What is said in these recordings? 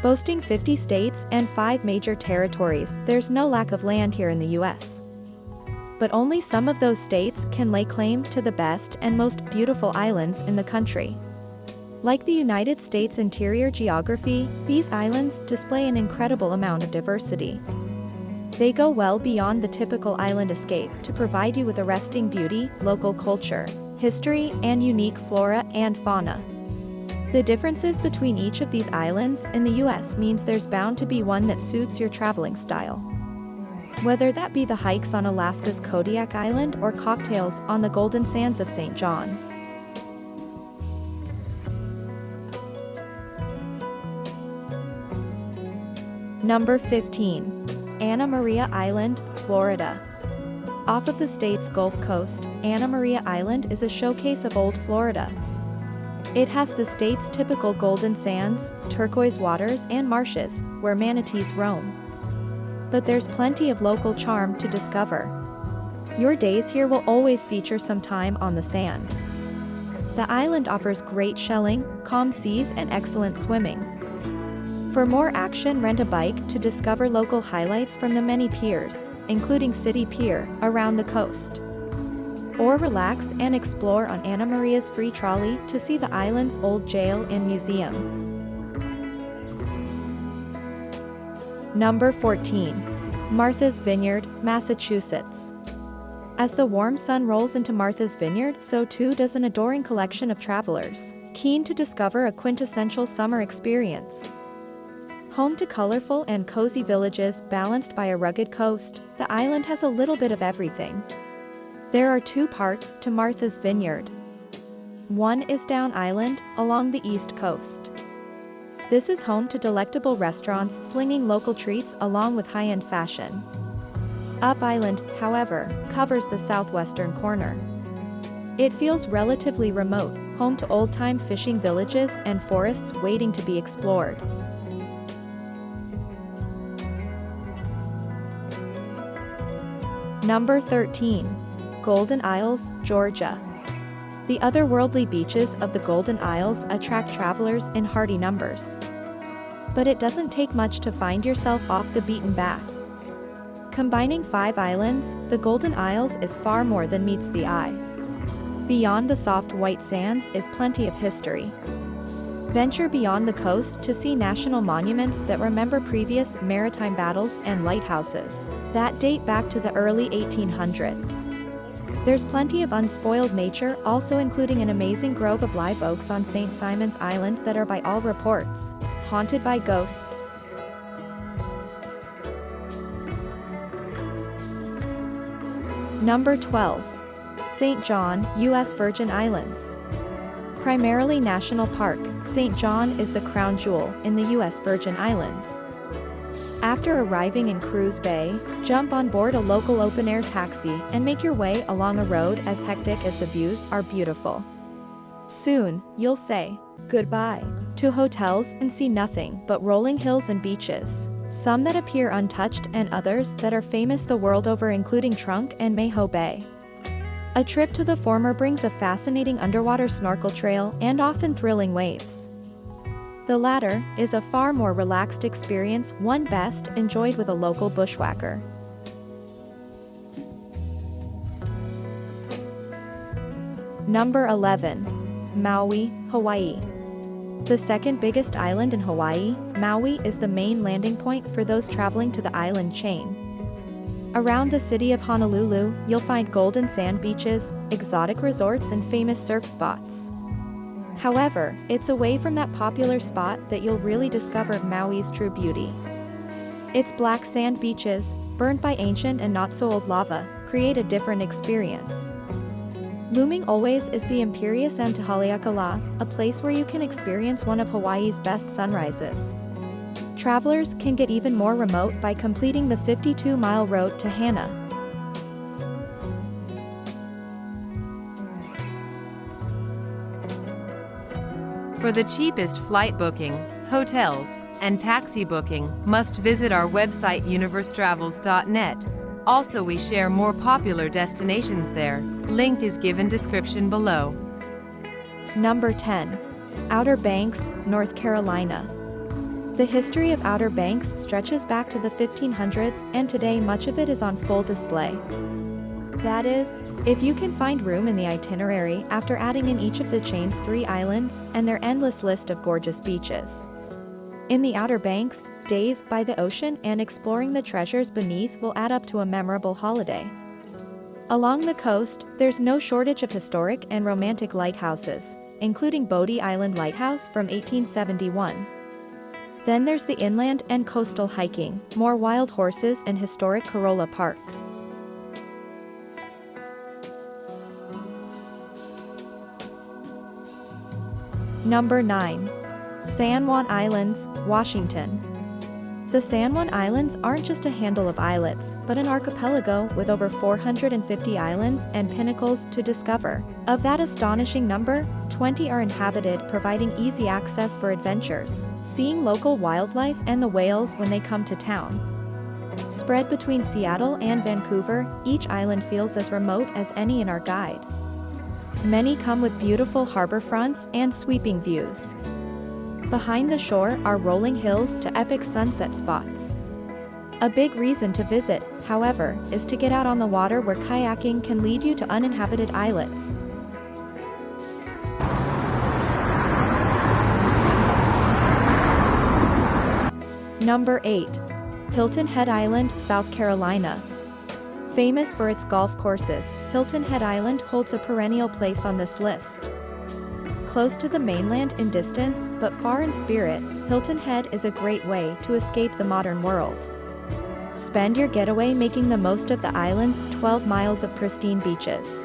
Boasting 50 states and 5 major territories, there's no lack of land here in the US. But only some of those states can lay claim to the best and most beautiful islands in the country. Like the United States' interior geography, these islands display an incredible amount of diversity. They go well beyond the typical island escape to provide you with arresting beauty, local culture, history, and unique flora and fauna. The differences between each of these islands in the US means there's bound to be one that suits your traveling style. Whether that be the hikes on Alaska's Kodiak Island or cocktails on the golden sands of St. John. Number 15. Anna Maria Island, Florida. Off of the state's Gulf Coast, Anna Maria Island is a showcase of old Florida. It has the state's typical golden sands, turquoise waters and marshes, where manatees roam. But there's plenty of local charm to discover. Your days here will always feature some time on the sand. The island offers great shelling, calm seas and excellent swimming. For more action, rent a bike to discover local highlights from the many piers, including City Pier, around the coast. Or relax and explore on Anna Maria's free trolley to see the island's old jail and museum. Number 14. Martha's Vineyard, Massachusetts. As the warm sun rolls into Martha's Vineyard, so too does an adoring collection of travelers, keen to discover a quintessential summer experience. Home to colorful and cozy villages balanced by a rugged coast, the island has a little bit of everything. There are 2 parts to Martha's Vineyard. One is Down Island, along the east coast. This is home to delectable restaurants slinging local treats along with high-end fashion. Up Island, however, covers the southwestern corner. It feels relatively remote, home to old-time fishing villages and forests waiting to be explored. Number 13. Golden Isles, Georgia. The otherworldly beaches of the Golden Isles attract travelers in hearty numbers. But it doesn't take much to find yourself off the beaten path. Combining 5 islands, the Golden Isles is far more than meets the eye. Beyond the soft white sands is plenty of history. Venture beyond the coast to see national monuments that remember previous maritime battles and lighthouses that date back to the early 1800s. There's plenty of unspoiled nature, also including an amazing grove of live oaks on St. Simon's Island that are by all reports haunted by ghosts. Number 12. St. John, U.S. Virgin Islands. Primarily national park, St. John is the crown jewel in the U.S. Virgin Islands. After arriving in Cruise Bay, jump on board a local open-air taxi and make your way along a road as hectic as the views are beautiful. Soon, you'll say goodbye to hotels and see nothing but rolling hills and beaches, some that appear untouched and others that are famous the world over, including Trunk and Mayho Bay. A trip to the former brings a fascinating underwater snorkel trail and often thrilling waves. The latter is a far more relaxed experience, one best enjoyed with a local bushwhacker. Number 11. Maui, Hawaii. The second biggest island in Hawaii, Maui is the main landing point for those traveling to the island chain. Around the city of Honolulu, you'll find golden sand beaches, exotic resorts and famous surf spots. However, it's away from that popular spot that you'll really discover Maui's true beauty. Its black sand beaches, burned by ancient and not-so-old lava, create a different experience. Looming always is the imperious M to Haleakala, a place where you can experience one of Hawaii's best sunrises. Travelers can get even more remote by completing the 52-mile road to Hana. For the cheapest flight booking, hotels, and taxi booking, must visit our website universetravels.net. Also, we share more popular destinations there. Link is given description below. Number 10. Outer Banks, North Carolina. The history of Outer Banks stretches back to the 1500s, and today much of it is on full display. That is, if you can find room in the itinerary after adding in each of the chain's 3 islands and their endless list of gorgeous beaches. In the Outer Banks, days by the ocean and exploring the treasures beneath will add up to a memorable holiday. Along the coast, there's no shortage of historic and romantic lighthouses, including Bodie Island Lighthouse from 1871. Then there's the inland and coastal hiking, more wild horses and historic Corolla Park. Number 9. San Juan Islands, Washington. The San Juan Islands aren't just a handful of islets, but an archipelago with over 450 islands and pinnacles to discover. Of that astonishing number, 20 are inhabited, providing easy access for adventures, seeing local wildlife and the whales when they come to town. Spread between Seattle and Vancouver, each island feels as remote as any in our guide. Many come with beautiful harbor fronts and sweeping views. Behind the shore are rolling hills to epic sunset spots. A big reason to visit, however, is to get out on the water where kayaking can lead you to uninhabited islets. Number 8. Hilton Head Island, South Carolina. Famous for its golf courses, Hilton Head Island holds a perennial place on this list. Close to the mainland in distance, but far in spirit, Hilton Head is a great way to escape the modern world. Spend your getaway making the most of the island's 12 miles of pristine beaches.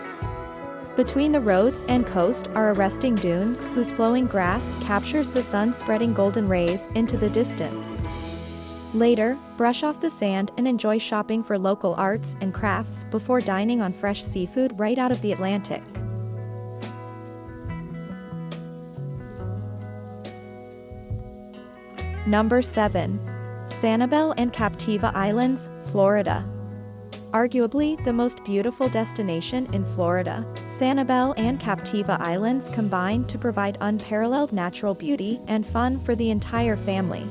Between the roads and coast are arresting dunes whose flowing grass captures the sun spreading golden rays into the distance. Later, brush off the sand and enjoy shopping for local arts and crafts before dining on fresh seafood right out of the Atlantic. Number 7. Sanibel and Captiva Islands, Florida. Arguably the most beautiful destination in Florida, Sanibel and Captiva Islands combine to provide unparalleled natural beauty and fun for the entire family.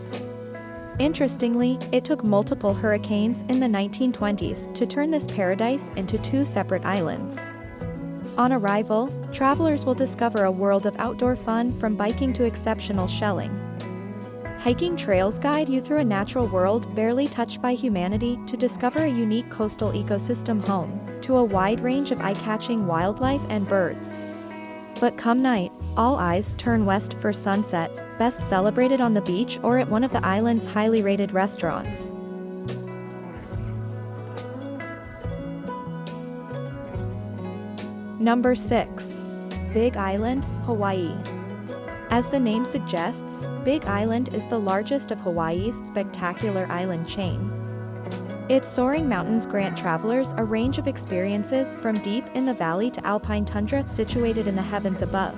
Interestingly, it took multiple hurricanes in the 1920s to turn this paradise into 2 separate islands. On arrival, travelers will discover a world of outdoor fun from biking to exceptional shelling. Hiking trails guide you through a natural world barely touched by humanity to discover a unique coastal ecosystem home to a wide range of eye-catching wildlife and birds. But come night, all eyes turn west for sunset, best celebrated on the beach or at one of the island's highly rated restaurants. Number 6. Big Island, Hawaii. As the name suggests, Big Island is the largest of Hawaii's spectacular island chain. Its soaring mountains grant travelers a range of experiences from deep in the valley to alpine tundra situated in the heavens above.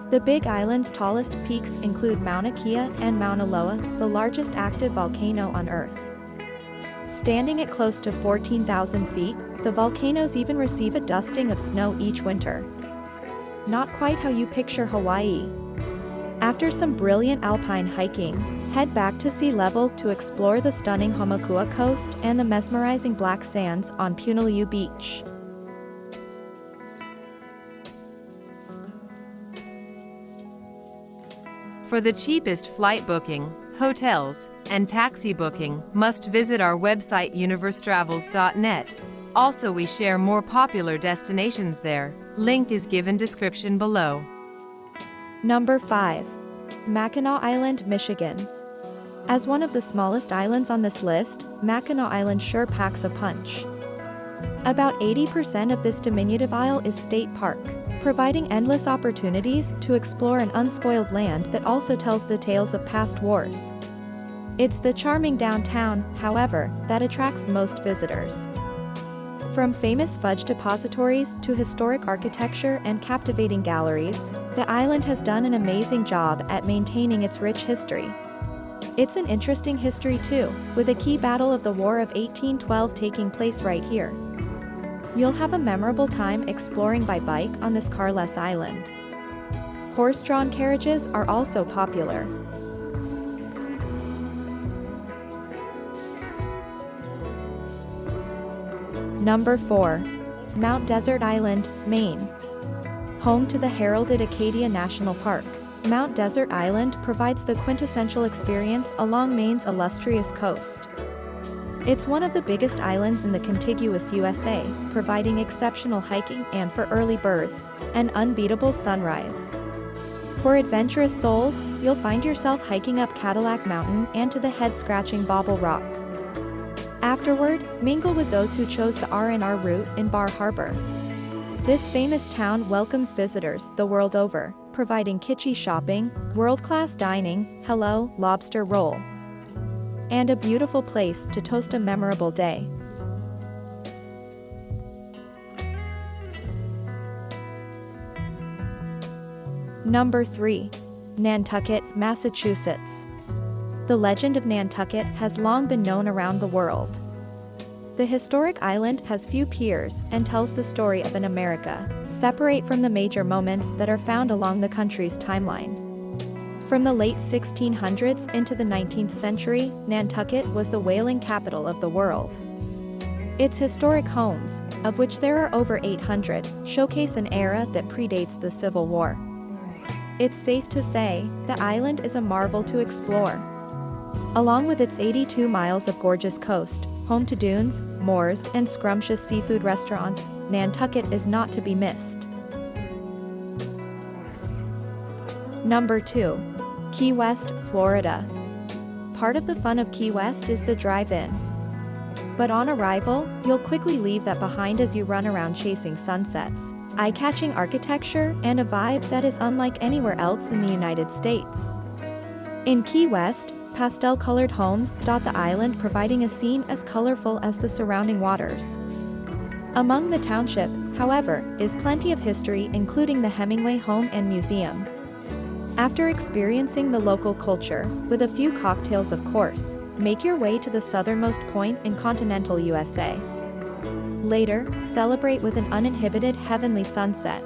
The Big Island's tallest peaks include Mauna Kea and Mauna Loa, the largest active volcano on Earth. Standing at close to 14,000 feet, the volcanoes even receive a dusting of snow each winter. Not quite how you picture Hawaii. After some brilliant alpine hiking, head back to sea level to explore the stunning Hamakua coast and the mesmerizing black sands on Punaluu Beach. For the cheapest flight booking, hotels, and taxi booking, must visit our website universetravels.net. Also, we share more popular destinations there. Link is given description below. Number 5. Mackinac Island, Michigan. As one of the smallest islands on this list, Mackinac Island sure packs a punch. About 80% of this diminutive isle is state park, providing endless opportunities to explore an unspoiled land that also tells the tales of past wars. It's the charming downtown, however, that attracts most visitors. From famous fudge depositories to historic architecture and captivating galleries, the island has done an amazing job at maintaining its rich history. It's an interesting history too, with a key battle of the War of 1812 taking place right here. You'll have a memorable time exploring by bike on this carless island. Horse-drawn carriages are also popular. Number 4. Mount Desert Island, Maine. Home to the heralded Acadia National Park, Mount Desert Island provides the quintessential experience along Maine's illustrious coast. It's one of the biggest islands in the contiguous USA, providing exceptional hiking and for early birds, an unbeatable sunrise. For adventurous souls, you'll find yourself hiking up Cadillac Mountain and to the head-scratching Bobble Rock. Afterward, mingle with those who chose the R&R route in Bar Harbor. This famous town welcomes visitors the world over, providing kitschy shopping, world-class dining, hello, lobster roll, and a beautiful place to toast a memorable day. Number 3. Nantucket, Massachusetts. The legend of Nantucket has long been known around the world. The historic island has few peers and tells the story of an America separate from the major moments that are found along the country's timeline. From the late 1600s into the 19th century, Nantucket was the whaling capital of the world. Its historic homes, of which there are over 800, showcase an era that predates the Civil War. It's safe to say, the island is a marvel to explore. Along with its 82 miles of gorgeous coast, home to dunes, moors, and scrumptious seafood restaurants, Nantucket is not to be missed. Number 2. Key West, Florida. Part of the fun of Key West is the drive-in. But on arrival, you'll quickly leave that behind as you run around chasing sunsets, eye-catching architecture, and a vibe that is unlike anywhere else in the United States. In Key West, pastel-colored homes dot the island, providing a scene as colorful as the surrounding waters. Among the township, however, is plenty of history, including the Hemingway Home and Museum. After experiencing the local culture, with a few cocktails of course, make your way to the southernmost point in continental USA. Later, celebrate with an uninhibited heavenly sunset.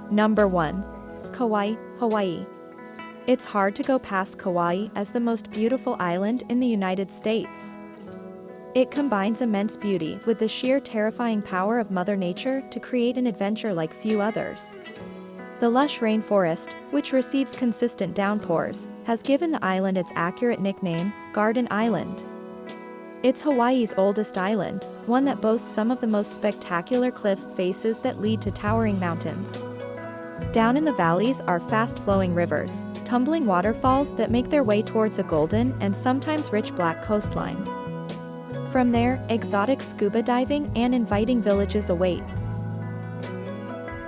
Number 1. Kauai, Hawaii. It's hard to go past Kauai as the most beautiful island in the United States. It combines immense beauty with the sheer terrifying power of Mother Nature to create an adventure like few others. The lush rainforest, which receives consistent downpours, has given the island its accurate nickname, Garden Island. It's Hawaii's oldest island, one that boasts some of the most spectacular cliff faces that lead to towering mountains. Down in the valleys are fast-flowing rivers, tumbling waterfalls that make their way towards a golden and sometimes rich black coastline. From there, exotic scuba diving and inviting villages await.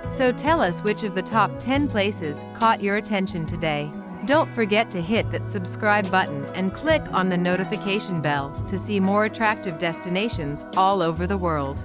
So tell us which of the top 10 places caught your attention today. Don't forget to hit that subscribe button and click on the notification bell to see more attractive destinations all over the world.